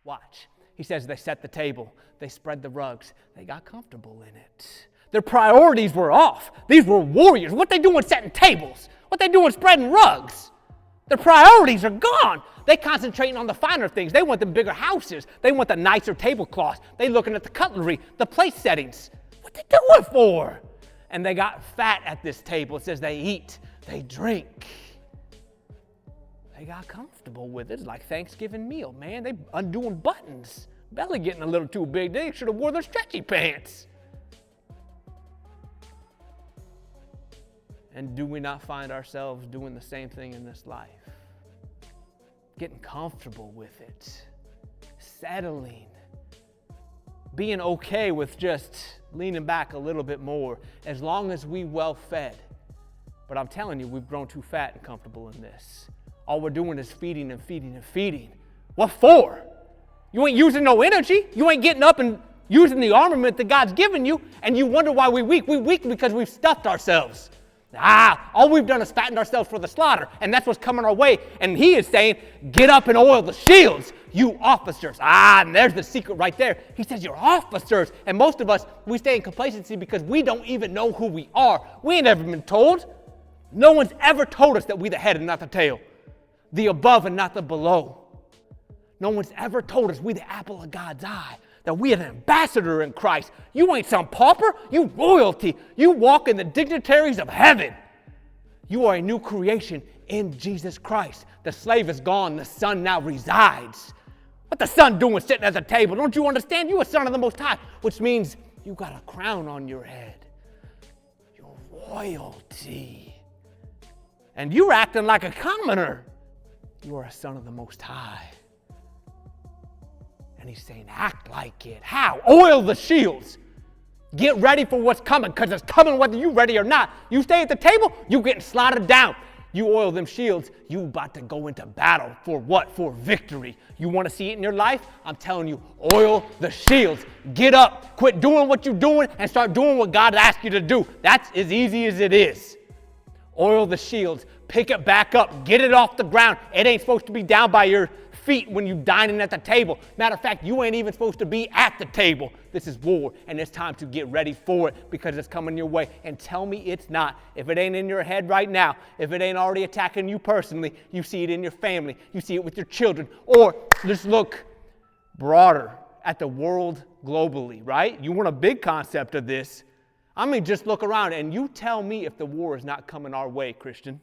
Watch. He says they set the table. They spread the rugs. They got comfortable in it. Their priorities were off. These were warriors. What they doing setting tables? What they doing spreading rugs? Their priorities are gone. They concentrating on the finer things. They want the bigger houses. They want the nicer tablecloths. They looking at the cutlery, the plate settings. What they do it for? And they got fat at this table. It says they eat, they drink. They got comfortable with it. It's like Thanksgiving meal, man. They undoing buttons. Belly getting a little too big. They should have wore their stretchy pants. And do we not find ourselves doing the same thing in this life? Getting comfortable with it. Settling. Being okay with just leaning back a little bit more as long as we well fed. But I'm telling you, we've grown too fat and comfortable in this. All we're doing is feeding and feeding and feeding. What for? You ain't using no energy. You ain't getting up and using the armament that God's given you, and you wonder why we're weak. We're weak because we've stuffed ourselves. All we've done is fattened ourselves for the slaughter, and that's what's coming our way. And he is saying, get up and oil the shields, you officers. And there's the secret right there. He says, you're officers. And most of us, we stay in complacency because we don't even know who we are. We ain't ever been told. No one's ever told us that we the head and not the tail, the above and not the below. No one's ever told us we the apple of God's eye, that we are an ambassador in Christ. You ain't some pauper, you royalty. You walk in the dignitaries of heaven. You are a new creation in Jesus Christ. The slave is gone, the son now resides. What the son doing sitting at the table? Don't you understand? You a son of the Most High, which means you got a crown on your head. You're royalty. And you're acting like a commoner. You are a son of the Most High. And he's saying, act like it. How? Oil the shields. Get ready for what's coming, because it's coming whether you're ready or not. You stay at the table, you getting slaughtered down. You oil them shields, you about to go into battle. For what? For victory. You want to see it in your life? I'm telling you, oil the shields. Get up, quit doing what you're doing, and start doing what God asked you to do. That's as easy as it is. Oil the shields, pick it back up, get it off the ground. It ain't supposed to be down by your feet when you dining at the table. Matter of fact, you ain't even supposed to be at the table. This is war, and it's time to get ready for it because it's coming your way. And tell me it's not. If it ain't in your head right now, if it ain't already attacking you personally, you see it in your family, you see it with your children, or just look broader at the world globally, right? You want a big concept of this. I mean, just look around and you tell me if the war is not coming our way, Christian.